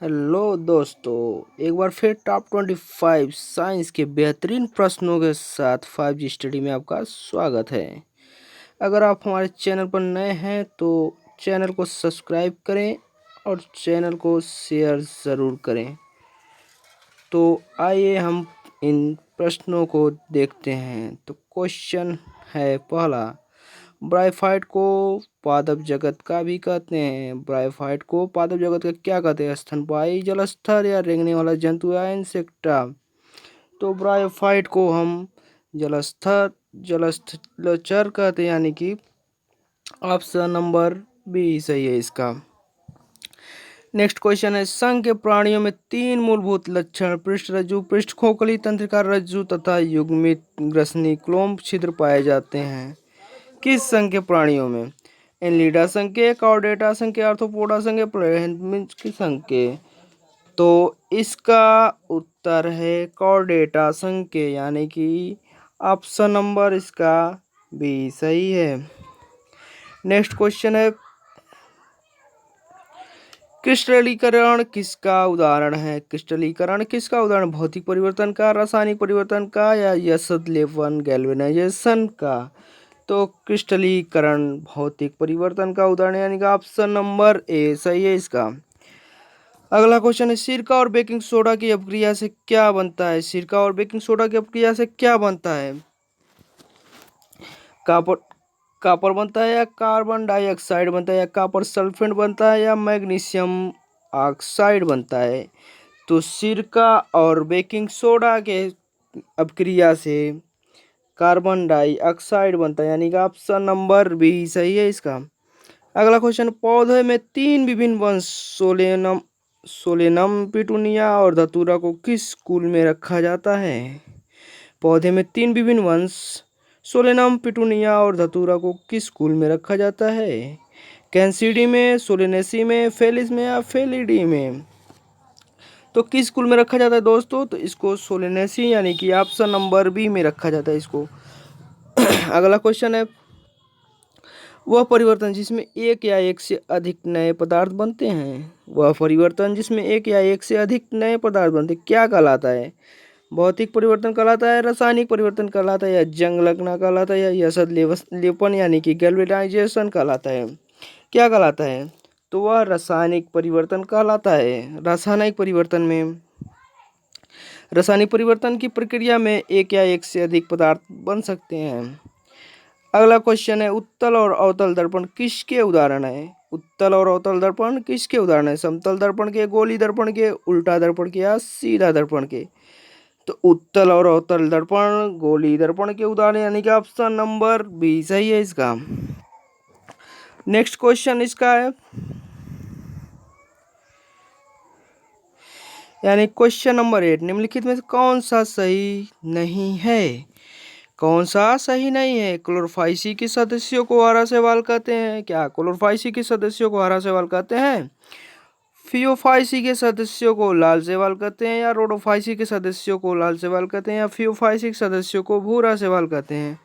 Hello दोस्तों, एक बार फिर टॉप 25 साइंस के बेहतरीन प्रश्नों के साथ 5G स्टडी में आपका स्वागत है। अगर आप हमारे चैनल पर नए हैं तो चैनल को सब्सक्राइब करें और चैनल को शेयर ज़रूर करें। तो आइए हम इन प्रश्नों को देखते हैं। तो क्वेश्चन है पहला, ब्राइफाइट को पादप जगत का भी कहते हैं। ब्राइफाइट को पादप जगत का क्या कहते हैं? स्तनपायी, जलस्तर या रेंगने वाला जंतु या इंसेक्टा? तो ब्राइफाइट को हम जलस्थलचर कहते हैं, यानी कि ऑप्शन नंबर बी सही है इसका। नेक्स्ट क्वेश्चन है, संघ के प्राणियों में 3 मूलभूत लक्षण पृष्ठ रज्जु, पृष्ठ खोखली, तंत्रिका रज्जु तथा युग्मित ग्रसनी क्लोम छिद्र पाए जाते हैं। किस संघ के प्राणियों में? एनलीडा संघ के, कॉर्डेटा संघ के, आर्थ्रोपोडा संघ के, प्लेहमिंथ के संघ के? तो इसका उत्तर है कॉर्डेटा संघ के, यानी कि ऑप्शन नंबर इसका बी सही है। नेक्स्ट क्वेश्चन है, क्रिस्टलीकरण किसका उदाहरण है? क्रिस्टलीकरण किसका उदाहरण? भौतिक परिवर्तन का, रासायनिक परिवर्तन का या यसद लेपन गैल्वेनाइजेशन का? तो क्रिस्टलीकरण भौतिक परिवर्तन का उदाहरण, यानी कि ऑप्शन नंबर ए सही है इसका। अगला क्वेश्चन है, सिरका और बेकिंग सोडा की अपक्रिया से क्या बनता है? सिरका और बेकिंग सोडा की अपक्रिया से क्या बनता है? कॉपर कॉपर बनता है या कार्बन डाइऑक्साइड बनता है या कॉपर सल्फेट बनता है या मैग्नीशियम ऑक्साइड बनता है? तो सिरका और बेकिंग सोडा के अपक्रिया से कार्बन डाइऑक्साइड बनता है, यानी कि ऑप्शन नंबर बी सही है इसका। अगला क्वेश्चन, पौधे में 3 विभिन्न वंश सोलेनम, पिटूनिया और धतूरा को किस कुल में रखा जाता है? पौधे में 3 विभिन्न वंश सोलेनम, पिटूनिया और धतूरा को किस कुल में रखा जाता है? कैंसिडी में, सोलेनेसी में, फेलिस में या फेलिडी में? तो किस कुल में रखा जाता है दोस्तों? तो इसको सोलेनेसी, यानी कि ऑप्शन नंबर बी में रखा जाता है इसको। अगला क्वेश्चन है, वह परिवर्तन जिसमें एक या एक से अधिक नए पदार्थ बनते हैं, वह परिवर्तन जिसमें एक या एक से अधिक नए पदार्थ बनते क्या कहलाता है? भौतिक परिवर्तन कहलाता है, रासायनिक परिवर्तन कहलाता है या जंग लगना कहलाता है या यसद लेपन यानी कि गैल्वेनाइजेशन कहलाता है? क्या कहलाता है? तो वह रासायनिक परिवर्तन कहलाता है। रासायनिक परिवर्तन की प्रक्रिया में एक या एक से अधिक पदार्थ बन सकते हैं। अगला क्वेश्चन है, उत्तल और अवतल दर्पण किसके उदाहरण है? उत्तल और अवतल दर्पण किसके उदाहरण है? समतल दर्पण के, गोली दर्पण के, उल्टा दर्पण के या सीधा दर्पण के? तो उत्तल और अवतल दर्पण गोली दर्पण के उदाहरण, यानी कि ऑप्शन नंबर बी सही है इसका। नेक्स्ट क्वेश्चन इसका है, यानी क्वेश्चन नंबर 8, निम्नलिखित में से कौन सा सही नहीं है? कौन सा सही नहीं है? क्लोरोफाइसी के सदस्यों को हरा शैवाल कहते हैं क्या? क्लोरोफाइसी के सदस्यों को हरा शैवाल कहते हैं? फियोफाइसी के सदस्यों को लाल शैवाल कहते हैं या रोडोफाइसी के सदस्यों को लाल शैवाल कहते हैं या फियोफाइसी के सदस्यों को भूरा शैवाल कहते हैं?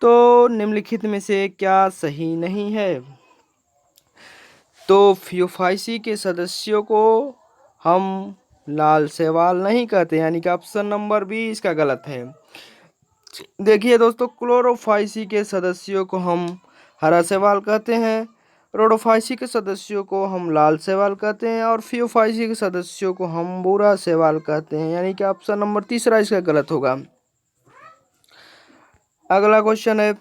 तो निम्नलिखित में से क्या सही नहीं है? तो फियोफाइसी के सदस्यों को हम लाल शैवाल नहीं कहते, यानी कि ऑप्शन नंबर बी इसका गलत है। देखिए दोस्तों, क्लोरोफाइसी के सदस्यों को हम हरा शैवाल कहते हैं, रोडोफाइसी के सदस्यों को हम लाल शैवाल कहते हैं और फियोफाइसी के सदस्यों को हम भूरा शैवाल कहते हैं, यानी कि ऑप्शन नंबर तीसरा इसका गलत होगा। अगला क्वेश्चन है,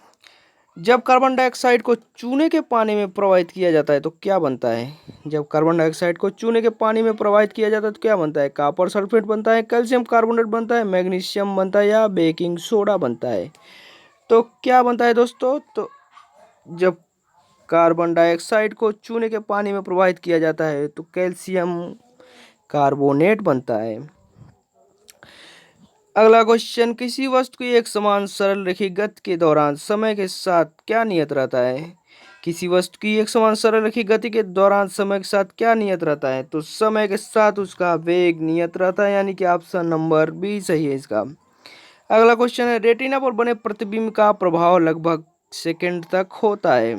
जब कार्बन डाइऑक्साइड को चूने के पानी में प्रवाहित किया जाता है तो क्या बनता है? जब कार्बन डाइऑक्साइड को चूने के पानी में प्रवाहित किया जाता है तो क्या बनता है? कॉपर सल्फेट बनता है, कैल्शियम कार्बोनेट बनता है, मैग्नीशियम बनता है या बेकिंग सोडा बनता है? तो क्या बनता है दोस्तों? तो जब कार्बन डाइऑक्साइड को चूने के पानी में प्रवाहित किया जाता है तो कैल्शियम कार्बोनेट बनता है। अगला क्वेश्चन, किसी वस्तु की एक समान सरल रेखीय गति के दौरान समय के साथ क्या नियत रहता है? किसी वस्तु की एक समान सरल रेखीय गति के दौरान समय के साथ क्या नियत रहता है? तो समय के साथ उसका वेग नियत रहता है, यानी कि ऑप्शन नंबर बी सही है इसका। अगला क्वेश्चन है, रेटिना पर बने प्रतिबिंब का प्रभाव लगभग सेकंड तक होता है।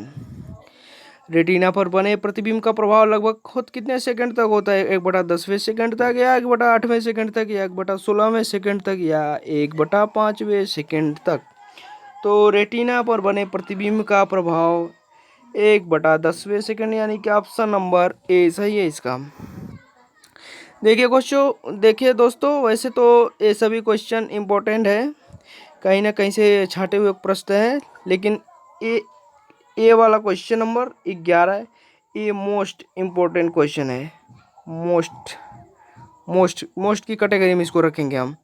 रेटिना पर बने प्रतिबिंब का प्रभाव लगभग कितने सेकंड तक होता है? 1/10वें सेकंड तक, या 1/8वें सेकंड तक, या 1/16वें सेकंड तक, या 1/5वें सेकंड तक? तो रेटिना पर बने प्रतिबिंब का प्रभाव 1/10वें सेकंड, यानी कि ऑप्शन नंबर ए सही है इसका। देखिए दोस्तों, वैसे तो ये सभी क्वेश्चन इम्पोर्टेंट है, कहीं ना कहीं से छाटे हुए प्रश्न है, लेकिन ये वाला क्वेश्चन नंबर 11 है, ये मोस्ट इम्पोर्टेंट क्वेश्चन है। मोस्ट की कैटेगरी में इसको रखेंगे हम।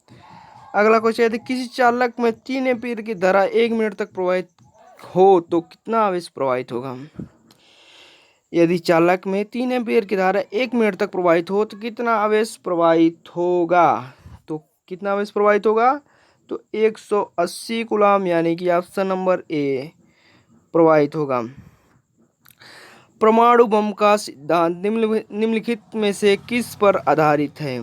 अगला क्वेश्चन, यदि किसी चालक में 3 एम्पीयर की धारा 1 मिनट तक प्रवाहित हो तो कितना आवेश प्रवाहित होगा? यदि चालक में 3 एम्पीयर की धारा 1 मिनट तक प्रवाहित हो तो कितना आवेश प्रवाहित होगा? तो कितना आवेश प्रवाहित होगा? तो 180 कूलम, यानी कि ऑप्शन नंबर ए प्रवाहित होगा। परमाणु बम का सिद्धांत निम्नलिखित में से किस पर आधारित है?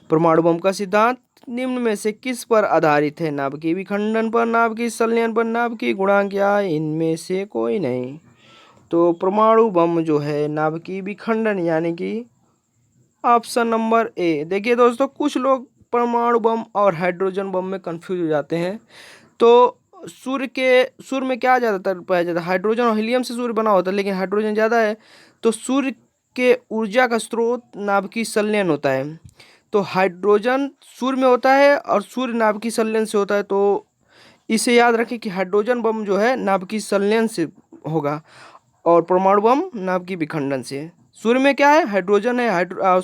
परमाणु बम का सिद्धांत निम्न में से किस पर आधारित है? नाभिकीय विखंडन पर, नाभिकीय संलयन पर, नाभिकीय गुणांक, या इनमें से कोई नहीं? तो परमाणु बम जो है नाभिकीय विखंडन, यानी कि ऑप्शन नंबर ए। देखिए दोस्तों, कुछ लोग परमाणु बम और हाइड्रोजन बम में कंफ्यूज हो जाते हैं। तो सूर्य में क्या ज़्यादातर पाया जाता है? हाइड्रोजन और हीलियम से सूर्य बना होता है, लेकिन हाइड्रोजन ज़्यादा है। तो सूर्य के ऊर्जा का स्रोत नाभिकीय संलयन होता है। तो हाइड्रोजन सूर्य में होता है और सूर्य नाभिकीय संलयन से होता है। तो इसे याद रखें कि हाइड्रोजन बम जो है नाभिकीय संलयन से होगा और परमाणु बम नाभिकीय विखंडन से। सूर्य में क्या है? हाइड्रोजन है।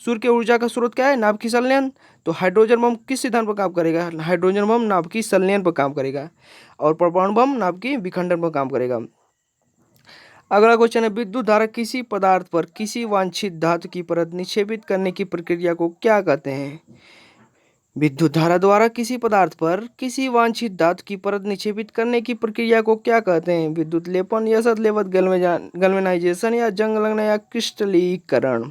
सूर्य के ऊर्जा का स्रोत क्या है? नाभिकीय संलयन। तो हाइड्रोजन बम किस सिद्धांत पर काम करेगा? हाइड्रोजन बम नाभिकीय संलयन पर काम करेगा और परमाणु बम नाभिकीय विखंडन पर काम करेगा। अगला क्वेश्चन है, विद्युत धारा किसी पदार्थ पर किसी वांछित धातु की परत निक्षेपित करने की प्रक्रिया को क्या कहते हैं? विद्युत धारा द्वारा किसी पदार्थ पर किसी वांछित धातु की परत निक्षेपित करने की प्रक्रिया को क्या कहते हैं? विद्युत लेपन, या सतलेवत गैल्वेनाइजेशन, या जंग लगना, या क्रिस्टलीकरण?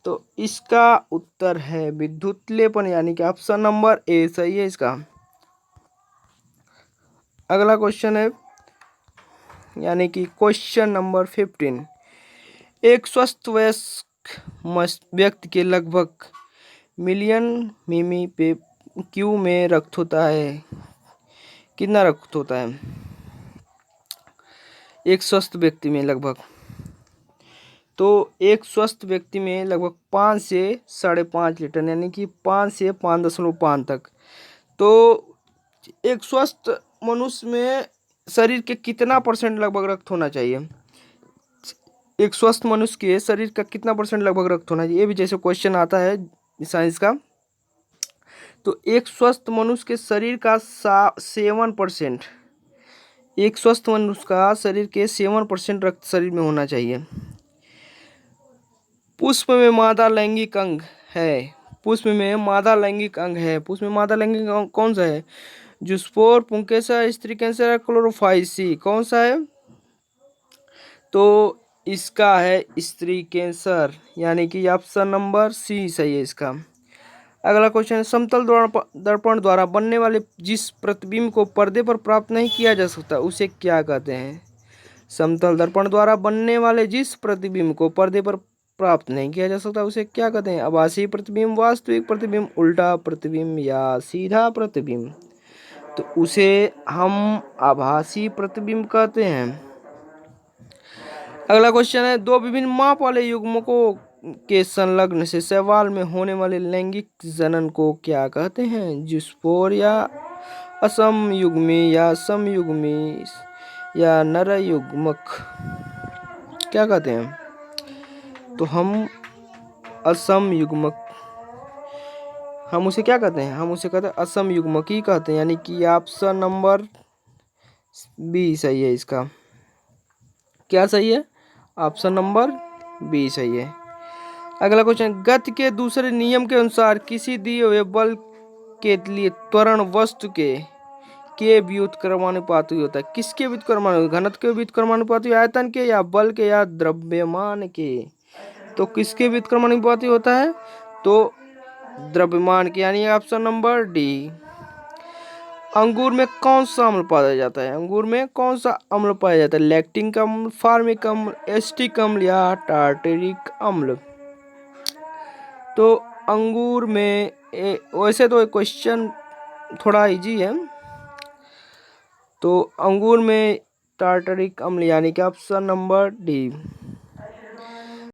तो इसका उत्तर है विद्युत लेपन, यानी कि ऑप्शन नंबर ए सही है इसका। अगला क्वेश्चन है, यानी कि क्वेश्चन नंबर 15, एक स्वस्थ वयस्क व्यक्ति के लगभग मिलियन मिमी पे क्यू में रक्त होता है। कितना रक्त होता है एक स्वस्थ व्यक्ति में? लगभग, तो एक स्वस्थ व्यक्ति में लगभग 5 से 5.5 लीटर, यानी कि 5 से 5.5 तक। तो एक स्वस्थ मनुष्य में शरीर के कितना परसेंट लगभग रक्त होना चाहिए? एक स्वस्थ मनुष्य के शरीर का कितना परसेंट लगभग रक्त होना चाहिए? ये भी जैसे क्वेश्चन आता है साइंस का। तो एक स्वस्थ मनुष्य के शरीर का 7%, एक स्वस्थ मनुष्य का शरीर के 7% रक्त शरीर में होना चाहिए। पुष्प में मादा लैंगिक अंग है। पुष्प में मादा लैंगिक अंग है। पुष्प में मादा लैंगिक अंग कौन सा है? जूस्पोर, पुंकेसर, स्त्री कैंसर, क्लोरोफाइसी, कौन सा है? तो इसका है स्त्री कैंसर, यानी कि ऑप्शन नंबर सी सही है इसका। अगला क्वेश्चन है, समतल दर्पण द्वारा बनने वाले जिस प्रतिबिंब को पर्दे पर प्राप्त नहीं किया जा सकता उसे क्या कहते हैं? समतल दर्पण द्वारा बनने वाले जिस प्रतिबिंब को पर्दे पर प्राप्त नहीं किया जा सकता उसे क्या कहते हैं? आभासी प्रतिबिंब, वास्तविक प्रतिबिंब, उल्टा प्रतिबिंब, या सीधा प्रतिबिंब? तो उसे हम आभासी प्रतिबिंब कहते हैं। अगला क्वेश्चन है, दो विभिन्न माप वाले युग्मकों के संलग्न से शैवाल में होने वाले लैंगिक जनन को क्या कहते हैं? जिस्पोर, या असमयुग्मी, या समयुग्मी, या नरयुग्मक, क्या कहते हैं? तो हम असमयुग्मक, हम उसे क्या कहते हैं? हम उसे कहते हैं असमयुग्मकी कहते हैं, यानी कि ऑप्शन नंबर बी सही है इसका। क्या सही है? ऑप्शन नंबर बी सही है। अगला क्वेश्चन, गति के दूसरे नियम के अनुसार किसी दिए हुए बल के लिए त्वरण वस्तु के व्युत्क्रमानुपाती होता है। किसके व्युत्क्रमानुपाती? घनत्व के व्युत्क्रमानुपाती, आयतन के, या बल के, या द्रव्यमान के? तो किसके व्युत्क्रमानुपाती होता है? तो द्रव्यमान के, यानी ऑप्शन नंबर डी। अंगूर में कौन सा अम्ल पाया जाता है? अंगूर में कौन सा अम्ल पाया जाता है? लैक्टिक अम्ल, फार्मिक अम्ल, एसिटिक अम्ल या टार्टेरिक अम्ल? तो अंगूर में वैसे तो क्वेश्चन थोड़ा इजी है। तो अंगूर में टार्टरिक अम्ल यानी कि ऑप्शन नंबर डी।